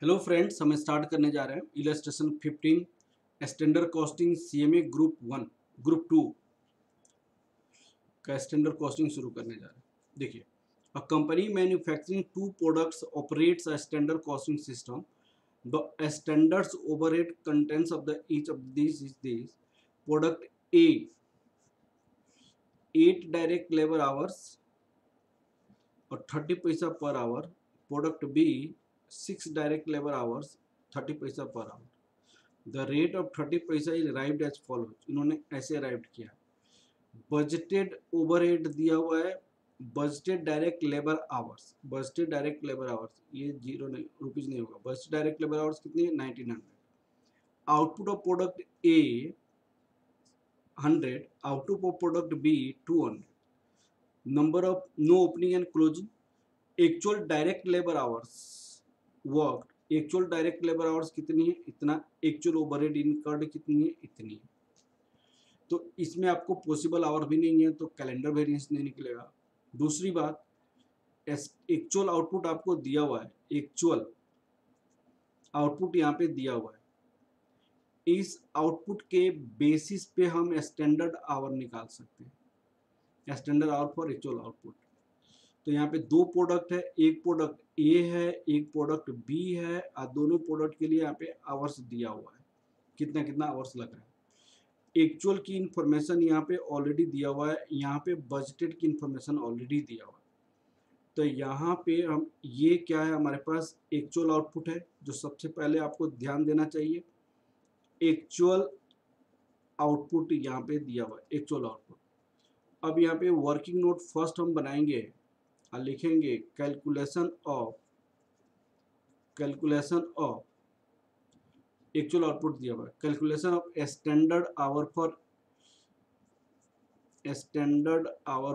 Hello friends, हम start करने जा रहे हैं illustration 15 standard costing CMA group 1 group 2 का स्टैंडर्ड कॉस्टिंग शुरू करने जा रहे हैं। देखिए, a company manufacturing two products operates a standard costing system. The standards overhead contents of the each of this is this product A 8 direct labour hours और 30 पैसा per hour. Product B 6 direct labour hours 30 पैसा per our. The rate of 30 पैसा is arrived as follows. इन्होंने ऐसे arrived किया। Budgeted overhead दिया हुआ है, budgeted direct labour hours. Budgeted direct labour hours ये जीरो नहीं रुपीज नहीं होगा। बजटेड डायरेक्ट लेबर आवर्स कितनी है? 1900। Output of product A 100, output of product B 200। Number of no opening and closing. Actual direct labour hours work, actual direct labour hours कितनी है? इतना। Actual overhead incurred कितनी है? इतनी। तो इसमें आपको पॉसिबल आवर भी नहीं है तो कैलेंडर वेरिएंस नहीं निकलेगा। दूसरी बात, एक्चुअल आउटपुट आपको दिया हुआ है, एक्चुअल आउटपुट यहाँ पे दिया हुआ है। इस आउटपुट के बेसिस पे हम स्टैंडर्ड आवर निकाल सकते हैं, standard hour for actual output. तो यहाँ पे दो प्रोडक्ट है, एक प्रोडक्ट ए है, एक प्रोडक्ट बी है, और दोनों प्रोडक्ट के लिए यहाँ पे आवर्स दिया हुआ है, कितना कितना आवर्स लग रहा है। एक्चुअल की इंफॉर्मेशन यहाँ पे ऑलरेडी दिया हुआ है, यहाँ पे बजटेड की इंफॉर्मेशन ऑलरेडी दिया हुआ है। तो यहाँ पे हम ये क्या है, हमारे पास एक्चुअल आउटपुट है, जो सबसे पहले आपको ध्यान देना चाहिए। एक्चुअल आउटपुट यहाँ पे दिया हुआ है, एक्चुअल आउटपुट। अब यहाँ पे वर्किंग नोट फर्स्ट हम बनाएंगे और लिखेंगे कैलकुलेशन ऑफ एक्चुअल आउटपुट दिया हुआ है। Calculation of standard hour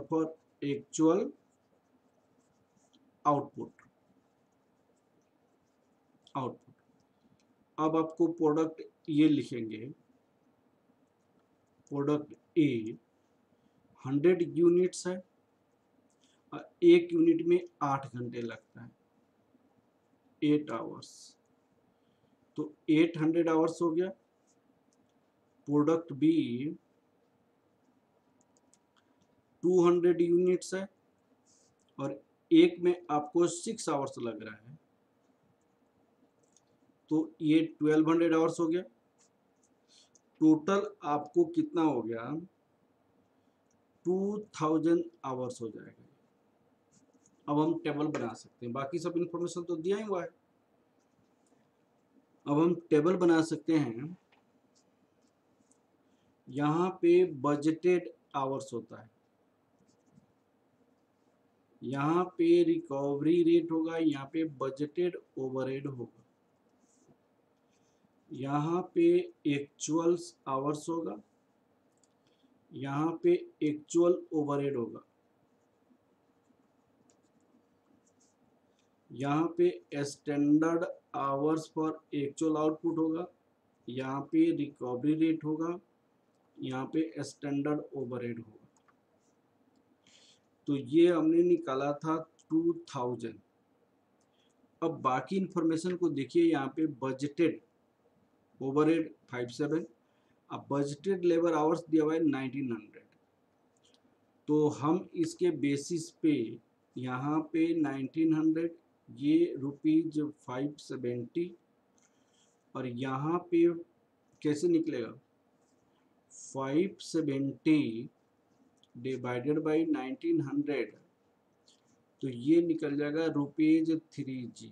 for actual output. अब आपको प्रोडक्ट ये लिखेंगे, प्रोडक्ट ए 100 यूनिट्स है और एक यूनिट में 8 घंटे लगता है, 8 आवर्स। तो 800 आवर्स हो गया। प्रोडक्ट बी 200 यूनिट्स है और एक में आपको 6 आवर्स लग रहा है, तो ये 1200 आवर्स हो गया। टोटल आपको कितना हो गया? 2000 आवर्स हो जाएगा। अब हम टेबल बना सकते हैं, बाकी सब इंफॉर्मेशन तो दिया ही हुआ है। अब हम टेबल बना सकते हैं। यहाँ पे बजटेड आवर्स होता है, यहाँ पे रिकवरी रेट होगा, यहाँ पे बजटेड ओवरहेड होगा, यहाँ पे एक्चुअल आवर्स होगा, यहाँ पे एक्चुअल ओवरहेड होगा, यहाँ पे standard hours for actual output होगा, यहाँ पे रिकवरी रेट होगा, यहाँ पे स्टैंडर्ड ओवरहेड होगा। तो ये हमने निकाला था 2000। अब बाकी इंफॉर्मेशन को देखिए, यहाँ पे बजटेड ओवरहेड 57, अब बजटेड लेबर आवर्स दिया हुआ है 1900। तो हम इसके बेसिस पे यहाँ पे 1900, ये रुपीज 570, और यहाँ पे कैसे निकलेगा? 570 डिवाइडेड बाई 1900, तो ये निकल जाएगा रुपीज 30।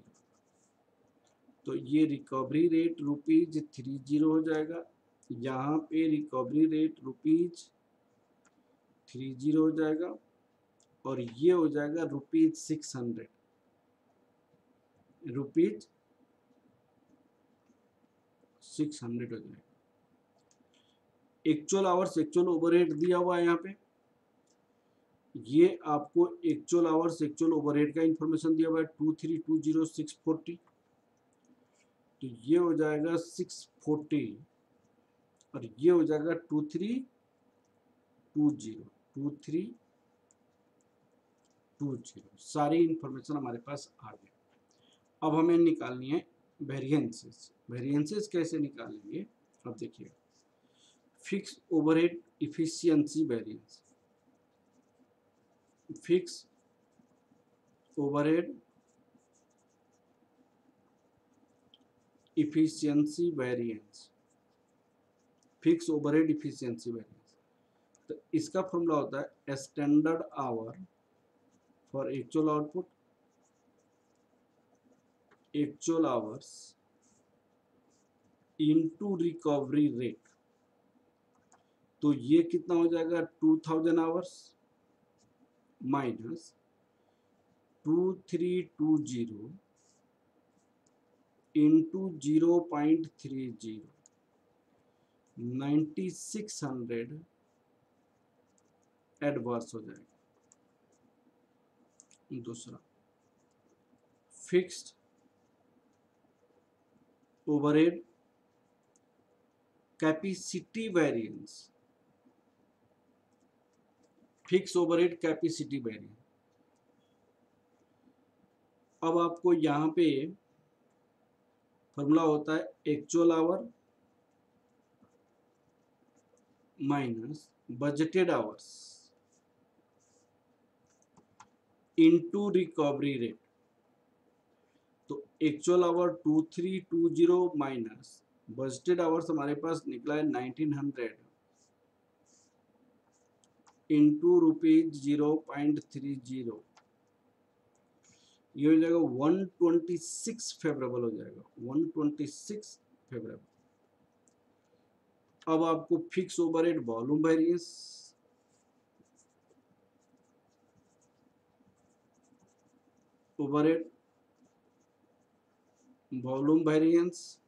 तो ये रिकवरी रेट रुपीज 30 हो जाएगा, यहाँ पे रिकवरी रेट रुपीज 30 हो जाएगा, और ये हो जाएगा रुपीज 600, रुपीज 600 हो जाएगा। एक्चुअल आवर्स, एक्चुअल ओवरहेड दिया हुआ है यहाँ पे, ये आपको एक्चुअल आवर्स एक्चुअल ओवरहेड का इंफॉर्मेशन दिया हुआ है 2320640। तो ये हो जाएगा 640 और ये हो जाएगा 2320। सारी इंफॉर्मेशन हमारे पास आ गई। अब हमें निकालनी है वेरिएंसेस कैसे निकालेंगे, अब देखिए, fix overhead efficiency variance, fix overhead efficiency variance, fix overhead efficiency variance, तो इसका फॉर्मूला होता है standard hour for actual output, actual hours into recovery rate. तो ये कितना हो जाएगा, 2000 आवर्स माइनस 2320 इंटू 0.30, 9600 एडवर्स हो जाएगा। दूसरा, fixed overhead capacity variance, fix overhead capacity variance. अब आपको यहाँ पे फॉर्मूला होता है actual hour minus budgeted hours into recovery rate. तो actual hour 2320 minus budgeted hours हमारे पास निकला है 1900 इंटू ₹0.30, ये हो जाएगा 126 फेवरेबल हो जाएगा, 126 फेवरेबल। अब आपको fix overhead volume variance, overhead volume variance,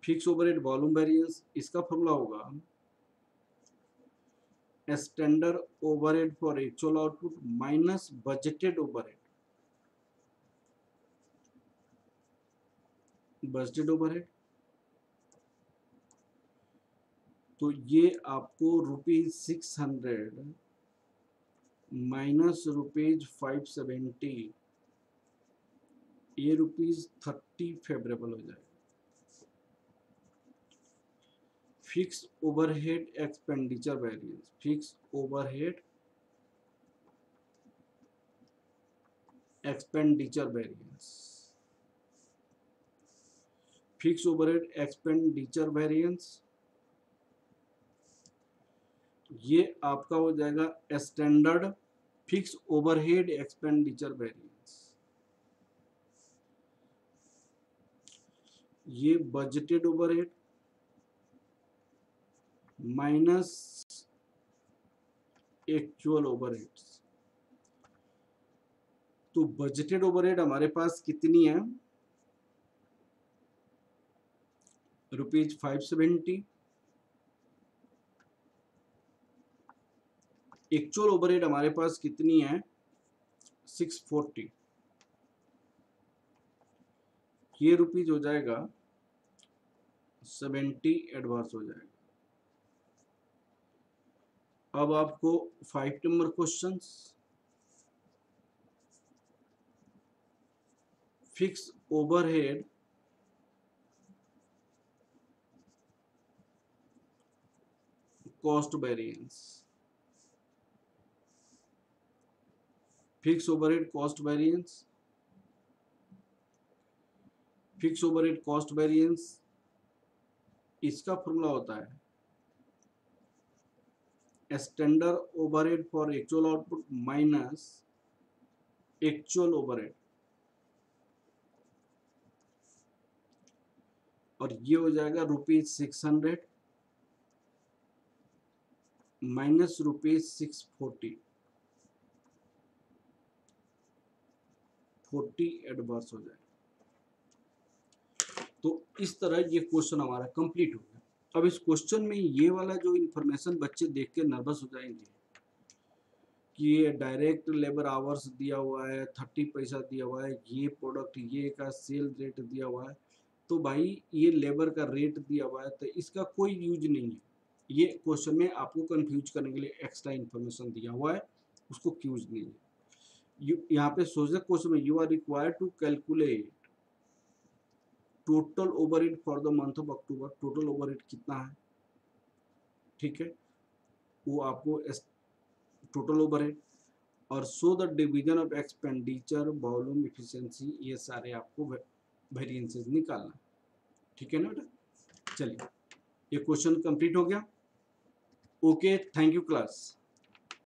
fix overhead volume variance, इसका फॉर्मूला होगा standard overhead for actual output minus budgeted overhead, budgeted overhead. तो ये आपको ₹600 माइनस ₹570, ये ₹30 फेवरेबल हो जाएगा। Fix overhead expenditure variance, fix overhead expenditure variance, fix overhead expenditure variance, ये आपका हो जाएगा standard fix overhead expenditure variance, ये budgeted overhead minus actual overheads. तो बजटेड ओवरहेड हमारे पास कितनी है, ₹570, एक्चुअल ओवरहेड हमारे पास कितनी है 640, ये रुपीज हो जाएगा 70 एडवांस हो जाएगा। अब आपको 5 number question, fix overhead cost variance, fix overhead cost variance, fix overhead cost variance, इसका फॉर्मूला होता है standard overhead for actual output minus actual overhead, और ये हो जाएगा ₹600 माइनस ₹640, 40 एडवर्स हो जाएगा। तो इस तरह ये क्वेश्चन हमारा कंप्लीट हो गया। अब इस क्वेश्चन में ये वाला जो इन्फॉर्मेशन बच्चे देख के नर्वस हो जाएंगे कि ये डायरेक्ट लेबर आवर्स दिया हुआ है, 30 पैसा दिया हुआ है, ये प्रोडक्ट ये का सेल रेट दिया हुआ है, तो भाई ये लेबर का रेट दिया हुआ है, तो इसका कोई यूज नहीं है। ये क्वेश्चन में आपको कंफ्यूज करने के लिए एक्स्ट्रा इन्फॉर्मेशन दिया हुआ है, उसको यूज नहीं है। यहाँ पे सोच रहे क्वेश्चन में, you are required to calculate total overhead for the month of October. Total overhead कितना है, ठीक है, वो आपको टोटल ओवरहेड, और so the division of expenditure, volume, efficiency, ये सारे आपको वेरिएंसेस निकालना, ठीक है ना बेटा। चलिए, ये क्वेश्चन कंप्लीट हो गया। Okay, thank you class.